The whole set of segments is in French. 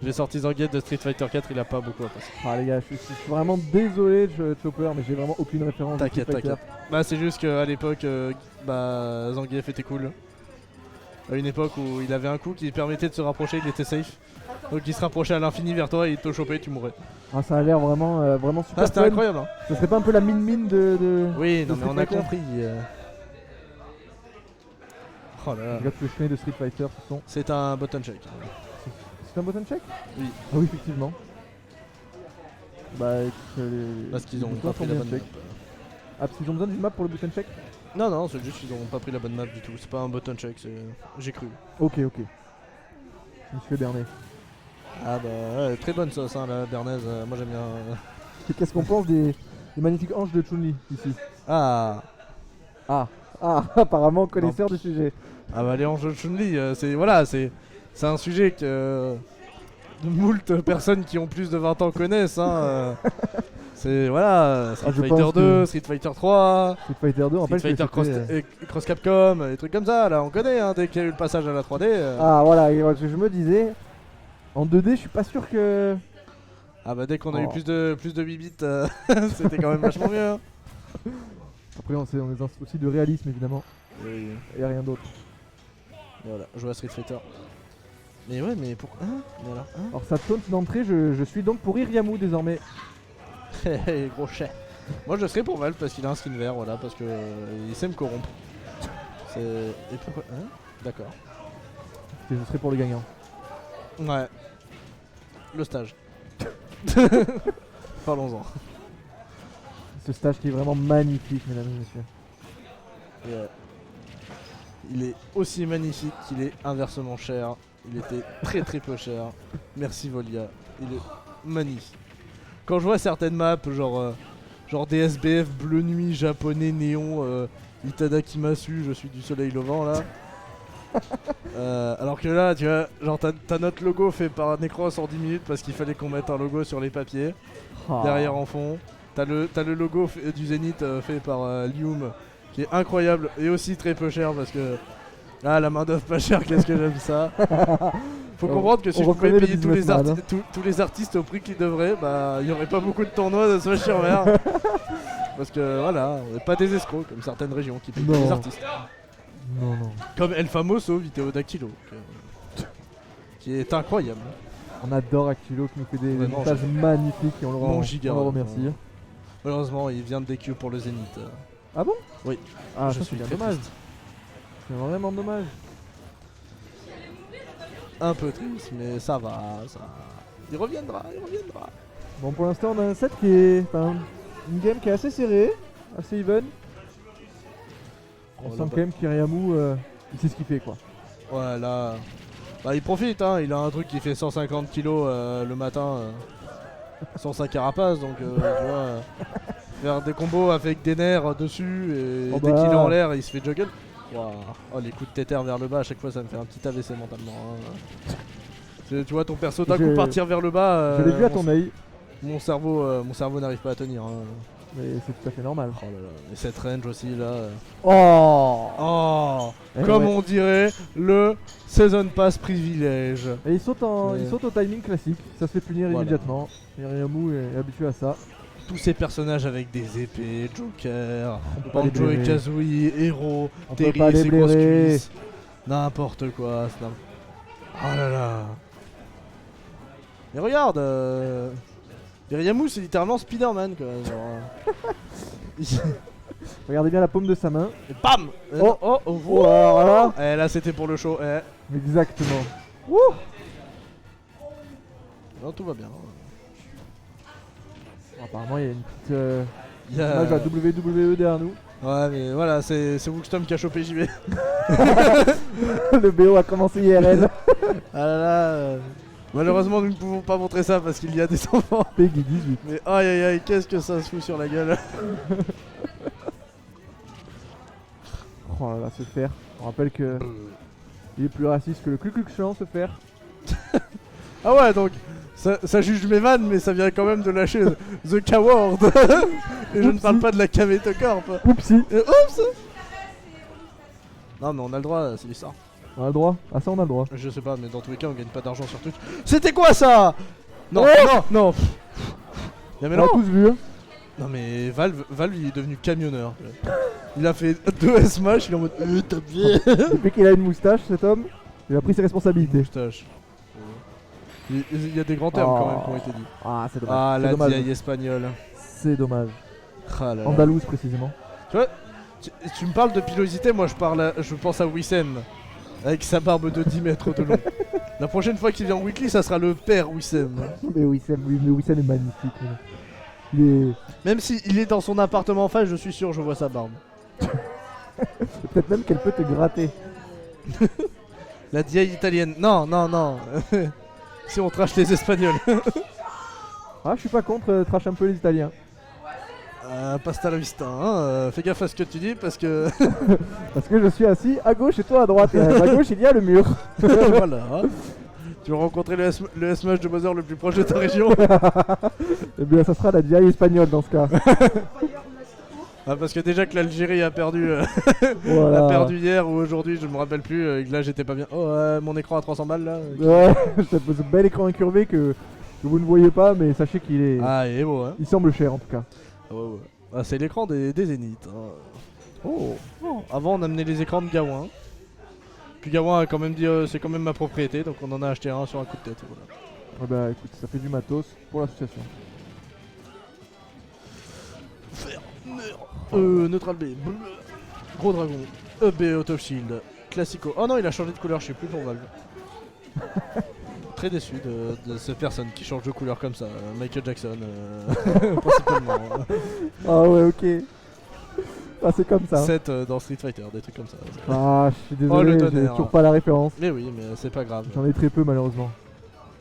J'ai sorti Zangief de Street Fighter 4, il a pas beaucoup à passer. Ah les gars, je suis vraiment désolé Chopper, mais j'ai vraiment aucune référence. de T'inquiète, Street Fighter. t'inquiète. Bah c'est juste qu'à l'époque, bah Zangief était cool. À une époque où il avait un coup qui permettait de se rapprocher, il était safe. Donc il se rapprochait à l'infini vers toi et il te chopait, tu mourrais. Ah ça a l'air vraiment super Ah c'était fun. incroyable hein. Ça serait pas un peu la mine de... Oui, non de mais Street on a Fighter compris. Oh là là. Les gars, tous les chemins de Street Fighter, ce sont... C'est un button check. C'est un button check? Oui. Ah oui, effectivement. Bah écoute, Parce qu'ils ont les pas boutons pris sont la bien bonne map. check. Ah parce qu'ils ont besoin d'une map pour le button check? Non, non, c'est juste qu'ils ont pas pris la bonne map du tout. C'est pas un button check, j'ai cru. Ok. Je me suis fait berner. Ah bah ouais, très bonne sauce hein, la bernaise, moi j'aime bien. Et qu'est-ce qu'on pense des magnifiques hanches de Chun-Li ici? Ah Apparemment connaisseur du sujet. Ah bah les hanches de Chun-Li, c'est un sujet que de moult personnes qui ont plus de 20 ans connaissent hein. C'est voilà, Street je Fighter pense 2, que- Street Fighter 3, Street Fighter 2, en Street fait, Fighter Cross Capcom, des trucs comme ça là, on connaît hein, dès qu'il y a eu le passage à la 3D. Ah voilà, et je me disais, en 2D, je suis pas sûr que... Ah bah dès qu'on a eu Oh. plus de 8 bits, c'était quand même vachement mieux. Hein. Après, on est dans un souci de réalisme, évidemment, Oui. et rien d'autre. Voilà, jouer à Street Fighter. Mais ouais, mais pourquoi hein mais alors, hein Alors, ça taunt d'entrée, je suis donc pour Iryamu désormais. Gros chien. Moi je serais pour Valve parce qu'il a un skin vert, voilà, parce que il sait me corrompre. Et pourquoi hein d'accord. Et je serai pour le gagnant. Ouais. Le stage. Parlons-en. Ce stage qui est vraiment magnifique, mesdames et messieurs. Et, il est aussi magnifique qu'il est inversement cher. Il était très peu cher. Merci Volia. Il est magnifique. Quand je vois certaines maps, genre des SBF bleu nuit japonais néon, Itada Kimasu, je suis du soleil levant là. Alors que là, tu vois, genre t'as notre logo fait par Necros en 10 minutes parce qu'il fallait qu'on mette un logo sur les papiers. Ah. Derrière en fond. T'as le logo du Zénith fait par Lium qui est incroyable et aussi très peu cher parce que ah la main d'œuvre pas chère, qu'est-ce que j'aime ça. Faut comprendre que si on je pouvais reconnaît le payer tous les, businessman, tous les artistes au prix qu'ils devraient, bah il y aurait pas beaucoup de tournois de Smash sur mer. Parce que voilà, on n'est pas des escrocs comme certaines régions qui payent Non. les artistes. Non. Comme El Famoso Viteo Dactylo qui est incroyable. On adore Actilo qui nous fait des Vraiment, montages magnifiques et on Mon le giga, remercie. ouais. Malheureusement, il vient de DQ pour le Zénith. Ah bon? Oui. Ah, Je ça suis c'est très dommage. triste. C'est vraiment dommage. Un peu triste, mais ça va. Il reviendra. Bon, pour l'instant, on a un set qui est. Enfin, une game qui est assez serrée, assez even. On Oh, sent là, quand même qu'Iryamu, il sait ce qu'il fait quoi. Ouais, là. Bah, il profite, hein. Il a un truc qui fait 150 kilos le matin sans sa carapace, donc tu vois. Faire des combos avec des nerfs dessus et Oh dès bah. qu'il est en l'air, il se fait juggle. Waouh. Oh, les coups de tether vers le bas, à chaque fois, ça me fait un petit AVC mentalement. Hein. Tu vois ton perso d'un coup partir vers le bas. Je l'ai vu à ton œil, Mon cerveau n'arrive pas à tenir. Hein. mais c'est tout à fait normal. Oh là là. Et cette range aussi là. Oh, Oh, Eh comme ouais. on dirait le Season Pass privilège. Et il saute, Ouais. il saute au timing classique, ça se fait punir Voilà. immédiatement. Iryamu est habitué à ça. Tous ces personnages avec des épées, Joker, On peut pas les Banjo et blairer. Kazooie, Héros, On peut Terry pas et les ses grosses blairer. cuisses. N'importe quoi. Oh là là. Mais regarde, Iryamu c'est littéralement Spider-Man quoi. Genre, Regardez bien la paume de sa main. et bam. Oh. oh, Oh, alors là, Eh, là c'était pour le show. exactement. Non, tout va bien. Apparemment, il y a une petite Il y a- image de la WWE derrière nous. Ouais, mais voilà, c'est Wookstom qui a chopé JB. Le BO a commencé IRL. Ah là là. Malheureusement, nous ne pouvons pas montrer ça parce qu'il y a des enfants. Peggy 18. Mais aïe aïe aïe, qu'est-ce que ça se fout sur la gueule. Oh là là, se faire. On rappelle que il est plus raciste que le Ku Klux Klan, se faire. Ah ouais, donc ça juge mes vannes, mais ça vient quand même de lâcher The Coward. Et je ne parle pas de la Kameto Corp. Oupsie. Et oups. Non, mais on a le droit, c'est l'histoire. On a le droit. Ah ça on a le droit. Je sais pas, mais dans tous les cas, on gagne pas d'argent sur Twitch. C'était quoi ça? Non, Ouais. non. Mais On non. a tous vu. Hein. Non mais Valve il est devenu camionneur. Il a fait 2 Smash, il est en mode t'as bien. Depuis qu'il a une moustache cet homme, il a pris ses responsabilités. Moustache. Il y a des grands termes quand même qui ont été dit. Ah c'est dommage. Ah C'est la dommage. vieille espagnole. C'est dommage. Ah là là. Andalouse précisément. Tu vois, tu me parles de pilosité, moi je pense à Wissem. Avec sa barbe de 10 mètres de long. La prochaine fois qu'il vient en weekly, ça sera le père Wissem. Mais Wissem est magnifique. Il est... Même s'il est dans son appartement en face, je suis sûr je vois sa barbe. Peut-être même qu'elle peut te gratter. La vieille italienne. Non. Si on trash les Espagnols. Ah je suis pas contre trash un peu les Italiens. Pasta la vista, hein. Fais gaffe à ce que tu dis parce que. Parce que je suis assis à gauche et toi à droite. Et à gauche il y a le mur. Voilà. Tu veux rencontrer le S-Match de Bowser le plus proche de ta région. Eh bien ça sera la vieille espagnole dans ce cas. Parce que déjà que l'Algérie a perdu, Voilà. a perdu hier ou aujourd'hui, je me rappelle plus, et que là j'étais pas bien. Oh, mon écran à 300 balles là. Ouais, ce bel écran incurvé que vous ne voyez pas, mais sachez qu'il est... Ah, il est beau, hein. Il semble cher en tout cas. Ouais. Ah, c'est l'écran des Zéniths. Hein. Oh. Avant, on amenait les écrans de Gawain. Puis Gawain a quand même dit c'est quand même ma propriété, donc on en a acheté un sur un coup de tête. Voilà. Ouais bah écoute, ça fait du matos pour l'association. Neutral B. Bleu. Gros dragon. EB Out of Shield. Classico. Oh non, il a changé de couleur, je sais plus pour Valve. Très déçu de ces personnes qui changent de couleur comme ça. Michael Jackson, principalement. Ah ouais, ok. Ah c'est comme ça. 7 dans Street Fighter, des trucs comme ça. Ah, je suis Oh, le désolé, j'ai tonnerre. toujours pas la référence. Mais oui, mais c'est pas grave. J'en ai très peu malheureusement.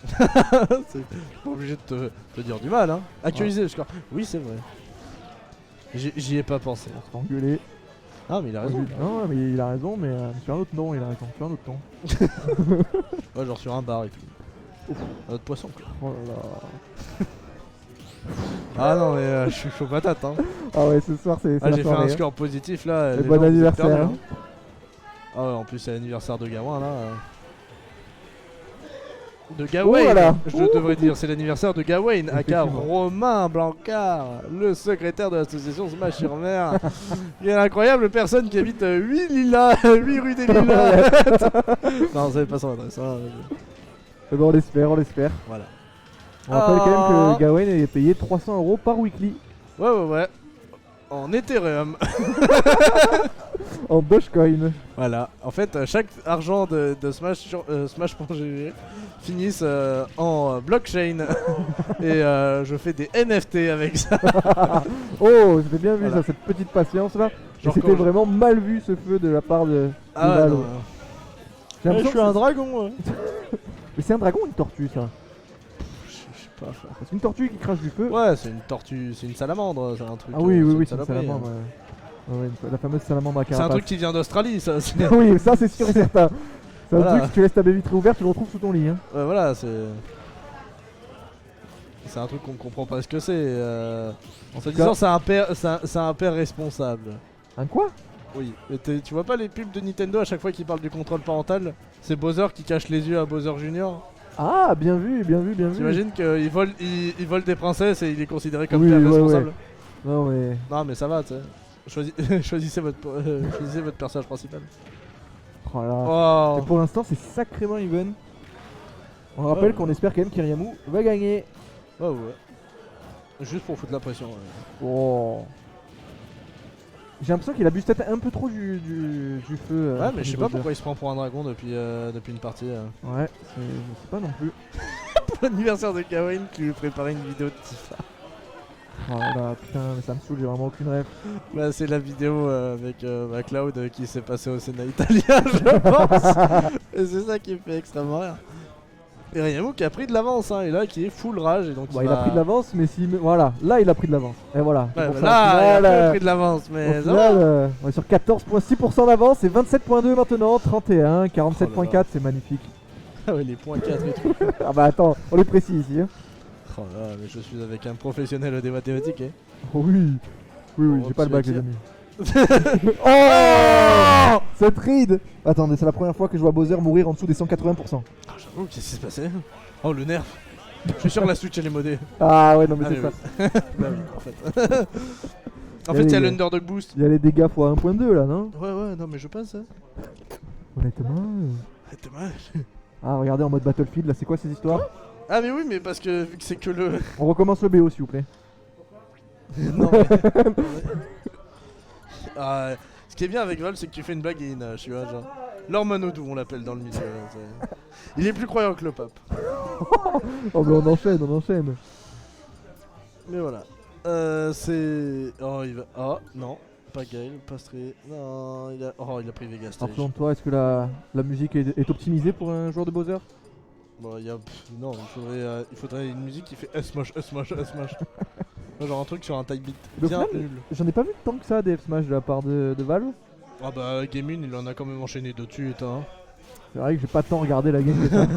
C'est pas obligé de te dire du mal, hein. Actualiser le score. Oui, c'est vrai. J'y ai pas pensé. On se fait engueuler. Ah, mais il a raison. Non, mais il a raison, mais sur un autre nom, il a raison. Sur un autre ton. Ouais, genre sur un bar et tout. Un autre poisson, quoi. Oh là là. Ah non, mais je suis chaud patate, hein. Ah ouais, ce soir c'est Ah, la j'ai fait un soirée. score positif là. Et les bon gens, vous êtes anniversaire. perdus, Hein. hein. Ah ouais, en plus c'est l'anniversaire de Gawain là. De Gawain, voilà. je devrais dire, c'est l'anniversaire de Gawain, aka Effectivement. Romain Blancard, le secrétaire de l'association Smash sur Mer. Il y a une incroyable personne qui habite 8 Lilas, 8 rue des Lilas. Non, c'est pas son adresse. Hein. Eh ben, on l'espère, on l'espère. Voilà. On rappelle quand même que Gawain est payé 300 € par weekly. Ouais. En Ethereum. En Dogecoin. Voilà. En fait, chaque argent de Smash sur Smash.gg finissent en blockchain. Et je fais des NFT avec ça. Oh, j'avais bien vu Voilà. ça, cette petite patience là. Et Genre c'était quand vraiment mal vu ce feu de la part de Ah Valve. non. J'ai l'impression je suis un que dragon. Mais c'est un dragon ou une tortue ça? Je sais pas. Frère. C'est une tortue qui crache du feu. Ouais, c'est une tortue, c'est une salamandre, c'est un truc. Ah oui, une c'est une saloperie, salamandre. hein. Ouais, la fameuse salamandre à C'est un carapace. truc qui vient d'Australie, ça. Oui, ça c'est sûr et certain. C'est un Voilà. truc, si tu laisses ta baie vitrée ouverte, tu le retrouves sous ton lit. Hein. Ouais, voilà, c'est. C'est un truc qu'on comprend pas ce que c'est. En se disant, c'est un père responsable. Un quoi? Oui, mais tu vois pas les pubs de Nintendo à chaque fois qu'ils parlent du contrôle parental? C'est Bowser qui cache les yeux à Bowser Junior. Ah, bien vu, bien vu, bien vu. T'imagines qu'il vole, il vole des princesses et il est considéré comme Oui, père ouais, responsable? ouais. Non mais... Non, mais ça va, tu sais. Choisissez votre personnage principal. Oh là. Oh. Et pour l'instant, c'est sacrément even. On rappelle Ouais. qu'on espère quand même qu'Iriamu va gagner. Ouais. Juste pour foutre la pression. Ouais. Oh. J'ai l'impression qu'il abuse peut-être un peu trop du feu. Ouais, mais je sais pas Bowser. pourquoi il se prend pour un dragon depuis une partie. Ouais, je sais pas non plus. Pour l'anniversaire de Gawain, qui lui préparait une vidéo de Tifa. Oh là, putain, mais ça me saoule, j'ai vraiment aucune rêve. Bah, c'est la vidéo avec Cloud qui s'est passée au Sénat italien, je pense. Et c'est ça qui me fait extrêmement rire. Et Ryamou qui a pris de l'avance, hein, et là qui est full rage. Et donc Bon, il a pris de l'avance, mais si. Voilà, là il a pris de l'avance. Et voilà. c'est Ouais, pour bah ça, là, au il a final, pas pris de l'avance, mais au ça final, va. on est sur 14,6% d'avance et 27,2 maintenant, 31, 47,4, Oh là là. c'est magnifique. Ah ouais, les points 4 et tout. Ah bah attends, on est précis ici. Hein. Oh là, mais je suis avec un professionnel des mathématiques, hein. Oh oui, oui, Oh, j'ai pas le bac petit les amis. Oh, Cette raid. Attendez, c'est la première fois que je vois Bowser mourir en dessous des 180%. Ah, j'avoue, qu'est-ce qui s'est passé? Oh, le nerf. Je suis sûr que la Switch elle est modée. Ah ouais, non mais Ah, c'est mais ça. oui. Bah oui, en fait. En fait, il y a l'Underdog Boost. Il y a les dégâts x 1.2 là, non? Ouais, non, mais je pense. Hein. Honnêtement. C'est dommage. Ah, regardez en mode Battlefield, là, c'est quoi ces histoires? Ah, mais oui, mais parce que vu que c'est que le. On recommence le BO s'il vous plaît. Non, mais. Ah, ce qui est bien avec Valve, c'est que tu fais une blague et il nage, tu vois, genre. L'Ormanodou, on l'appelle dans le milieu. Il est plus croyant que le pape. Oh, mais on enchaîne. Mais voilà. C'est. Oh, il va. Oh, non. Pas Gale, pas Stray. Non, il a. Oh, il a pris Vegas Stage. Alors selon toi, est-ce que la musique est optimisée pour un joueur de Bowser? Bon, il y a. Non, il faudrait une musique qui fait S-Mosh. Genre un truc sur un type beat Le bien final, nul. J'en ai pas vu tant que ça des F-Smash de la part de Valve. Ah bah, Game 1, il en a quand même enchaîné dessus, hein. C'est vrai que j'ai pas tant regardé la game que ça.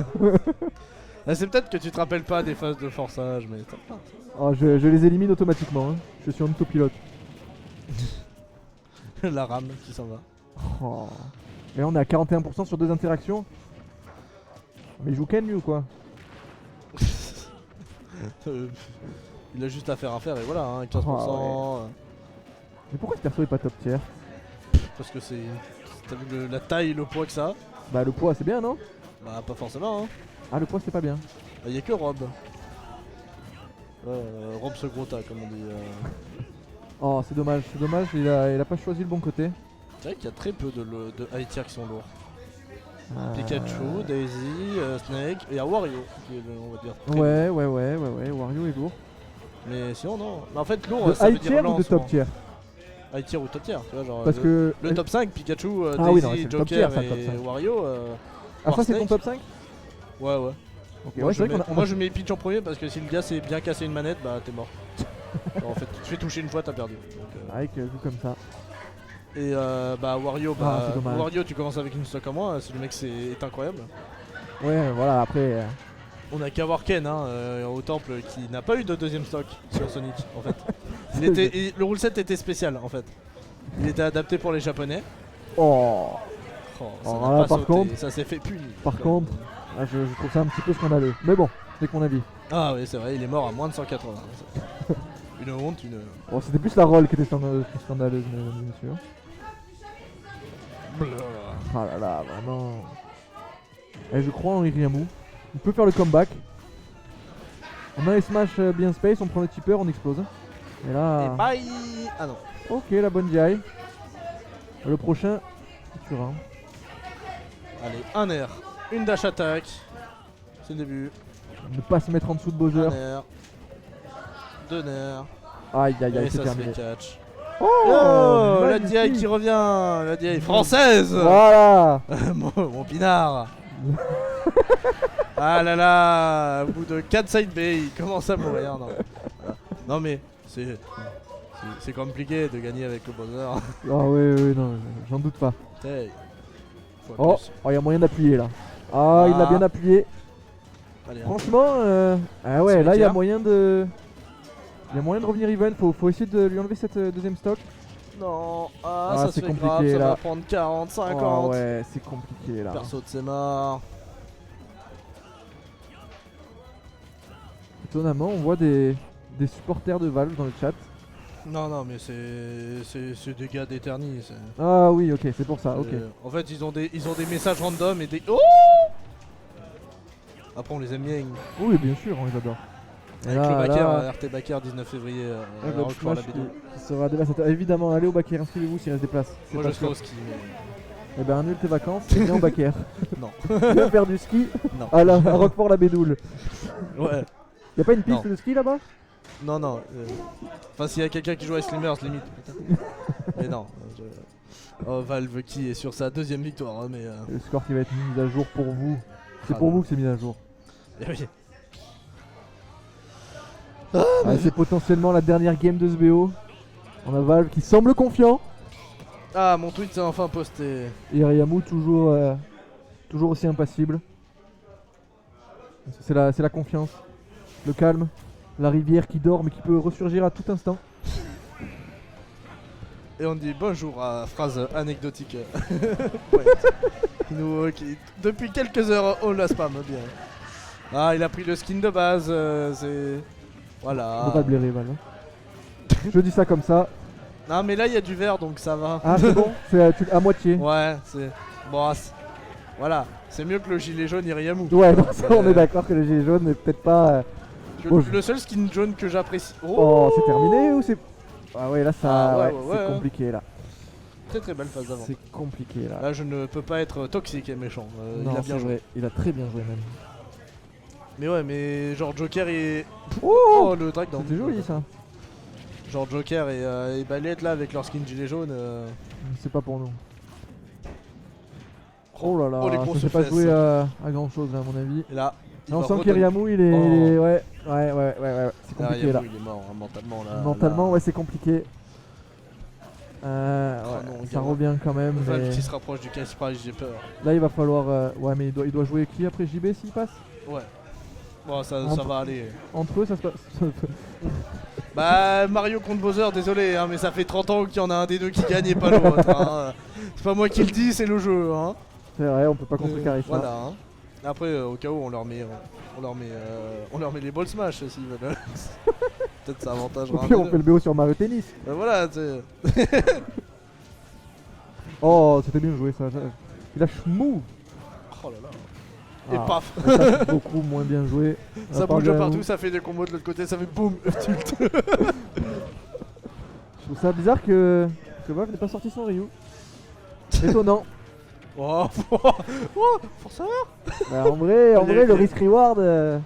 Ah, c'est peut-être que tu te rappelles pas des phases de forçage, mais ça va. Oh, je les élimine automatiquement, hein. Je suis en autopilote. La rame qui s'en va. Oh. Et là on est à 41% sur 2 interactions. Mais il joue Ken lui ou quoi? Il a juste à faire et voilà, hein, 15%. Ah, Mais pourquoi ce perso est pas top tier? Parce que c'est. T'as vu la taille et le poids que ça? Bah le poids c'est bien non? Bah, pas forcément, hein. Ah le poids c'est pas bien. Bah, y a que Rob. Rob ce gros tas, comme on dit. Oh c'est dommage, il a pas choisi le bon côté. C'est vrai qu'il y a très peu de high tier qui sont lourds. Ah. Pikachu, Daisy, Snake, et il y a Wario qui est, on va dire. très lourd. Ouais, Wario est lourd. Mais sinon, non. Mais en fait, lourd, De ça veut high dire tier lent ou de en ce moment. top tier? High tier ou top tier, tu vois, genre. Parce que. Le top 5, Pikachu, Ah Daisy, oui, non, c'est le top Joker tier, ça, le top et 5. Wario. Ah ça c'est ton Snake. top 5? Ouais. Ok, Moi, ouais, je c'est vrai qu'on a. moi je mets Peach en premier parce que si le gars s'est bien cassé une manette, bah t'es mort. Alors, en fait, tu te fais toucher une fois, t'as perdu. Donc, Avec vu comme ça. Et bah Wario, Ah, c'est dommage. Wario, tu commences avec une stock en moins, si le mec est incroyable. Ouais, voilà, après. On a qu'à voir Ken au temple qui n'a pas eu de deuxième stock sur Sonic en fait. Le rule set était spécial en fait. Il était adapté pour les japonais. Oh. Oh, ça Alors n'a là, pas par sauté, contre- ça s'est fait punir. Par contre, je trouve ça un petit peu scandaleux. Mais bon, c'est que mon avis. Ah oui c'est vrai, il est mort à moins de 180. Une honte, Oh, c'était plus la rôle qui était scandaleuse, mesdames et messieurs. Ah là là, vraiment. Et je crois en Iriamu. Il peut faire le comeback. On a les smash bien space, on prend le tipper, on explose. Et là. Et bye. Ah non. Ok, la bonne GI. Le prochain, tu verras. Allez, un air, une dash attack. C'est le début. Ne pas se mettre en dessous de Bowser. Un air. Deux nerfs. Aïe aïe Et aïe, c'est ça se terminé. fait catch. Oh, Oh, la magnifique. DI qui revient. La DI française. Voilà. mon pinard. Ah là là, au bout de 4 side B, il commence à mourir. Non, voilà. Non mais c'est compliqué de gagner avec le Bowser. Ah oui, non, j'en doute pas. Hey. Fois Oh, plus. il y a moyen d'appuyer là. Ah, il l'a bien appuyé. Allez, hein. Franchement, ah ouais, C'est là il y a clair. moyen de. Il y a moyen de revenir even, faut essayer de lui enlever cette deuxième stock. Non, Ah, ça c'est se fait compliqué, grave, ça là. va prendre 40, 50. Ah ouais, c'est compliqué là. Perso de ses morts. Étonnamment, on voit des supporters de Valve dans le chat. Non, mais c'est des gars d'Eterni. Ah oui, ok, c'est pour ça, ok. En fait, ils ont des messages random et des. Oh après, on les aime bien. Oui, bien sûr, on les adore. Et Avec là, le backer, là, RT Backer 19 février, ouais, bah, Roquefort, la Smash BD. qui sera dévastateur. Évidemment, allez au backer, inscrivez-vous s'il reste des places. C'est Moi pas je serai sûr. au ski. Eh ben annule tes vacances et viens au backer. Non. Viens faire du ski Non. à Roquefort la Bédoule. Ouais. Y'a pas une piste Non. de ski là-bas? Non. Enfin, s'il y a quelqu'un qui joue à Slimmers, limite. Mais non. Oh, Valve qui est sur sa deuxième victoire. Mais. Le score qui va être mis à jour pour vous. C'est Ah pour non. vous que c'est mis à jour. Eh oui. Ah, c'est potentiellement la dernière game de ce BO. On a Valve qui semble confiant. Ah, mon tweet s'est enfin posté. Et Ryamu toujours aussi impassible. C'est la confiance, le calme, la rivière qui dort mais qui peut ressurgir à tout instant. Et on dit bonjour à phrase anecdotique. Ouais. Depuis quelques heures, on la spam bien. Ah, il a pris le skin de base, c'est... Voilà. On va pas blairer, Val. Je dis ça comme ça. Non, mais là, il y a du vert, donc ça va. Ah, c'est bon, c'est à moitié. Ouais, c'est... Bon, voilà, c'est mieux que le gilet jaune Iriamou. Ouais, donc ça, on est d'accord que le gilet jaune n'est peut-être pas... Le seul skin jaune que j'apprécie... Oh, c'est terminé ou c'est... Ah ouais, là, ça... Ah, ouais, c'est compliqué, là. Très belle phase d'avant. C'est compliqué, là. Là, je ne peux pas être toxique et méchant. Non, il a bien joué. vrai. Il a très bien joué, même. Mais ouais, mais genre Joker et... Oh, le drag dans... c'était joli, ça. Genre Joker et Balette, là, avec leur skin gilet jaune... C'est pas pour nous. Oh là là, les ça grosses s'est pas fesses. joué à grand chose, là, à mon avis. Et là... il On va sent redonner- qu'Iriamou, il est... Oh. Ouais, c'est Ah, compliqué, là. Il est mort, hein, mentalement, là. Mentalement, là. ouais, c'est compliqué. Ouais, non, ça gamin. revient quand même. Valve Mais... qui se rapproche du cash prize, j'ai peur. Là, il va falloir... Ouais, mais il doit jouer qui après JB s'il passe? Ouais. Bon, ça va aller. Entre eux, ça se passe... Bah, Mario contre Bowser, désolé, hein, mais ça fait 30 ans qu'il y en a un des deux qui gagne et pas l'autre. Hein. C'est pas moi qui le dis, c'est le jeu. Hein. C'est vrai, on peut pas contrecarrer ça. Voilà. Hein. Après, au cas où, on leur met les ball smash s'ils veulent. Peut-être ça avantagera. Au pire, on fait le BO sur Mario Tennis. Voilà, tu sais. Oh, c'était bien joué ça. Il a schmou. Oh là là. Et Ah, paf. ça, c'est beaucoup moins bien joué. Ça bouge de partout, ça fait des combos de l'autre côté, ça fait boum. Tilt. Je trouve ça bizarre que Valve n'ait pas sorti son Ryu. Étonnant. Oh, pour ça. Bah, en vrai, le risk-reward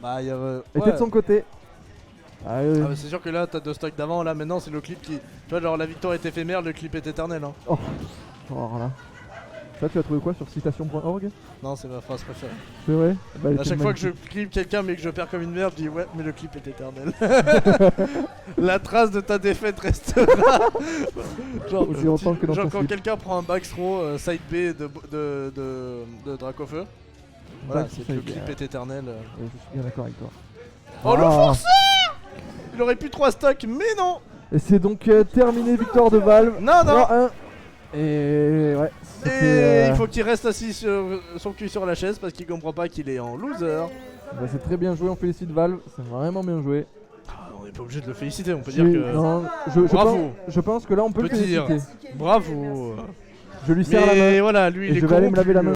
Bah, il y a. était de son côté. Ah, mais c'est sûr que là, t'as deux stocks d'avant, là maintenant c'est le clip qui. Tu vois, genre la victoire est éphémère, le clip est éternel. Hein. Oh, alors là. Ça, tu as trouvé quoi sur citation.org? Non, c'est ma phrase préférée. C'est vrai? Bah, À chaque fois que je clip quelqu'un mais que je perds comme une merde, je dis ouais, mais le clip est éternel. La trace de ta défaite restera. Genre, Aussi longtemps que dans genre ton quand slip. quelqu'un prend un backthrow side B de Dracofeu, voilà, Back c'est que side le B, clip est éternel. Je suis bien d'accord avec toi. Oh le Ah. forceur! Il aurait pu 3 stocks, mais non! Et c'est donc terminé, victoire de Valve. Non, non! 3-1. Et ouais, Et c'était... il faut qu'il reste assis sur son cul sur la chaise parce qu'il comprend pas qu'il est en loser. Bah, c'est très bien joué, on félicite Valve, c'est vraiment bien joué. Ah, on n'est pas obligé de le féliciter, on peut dire que. Non, Bravo. je pense que là on peut le Peut dire. féliciter. Bravo! Je lui serre la main. Mais voilà, lui Et il est je vais aller me laver la corrompu. main.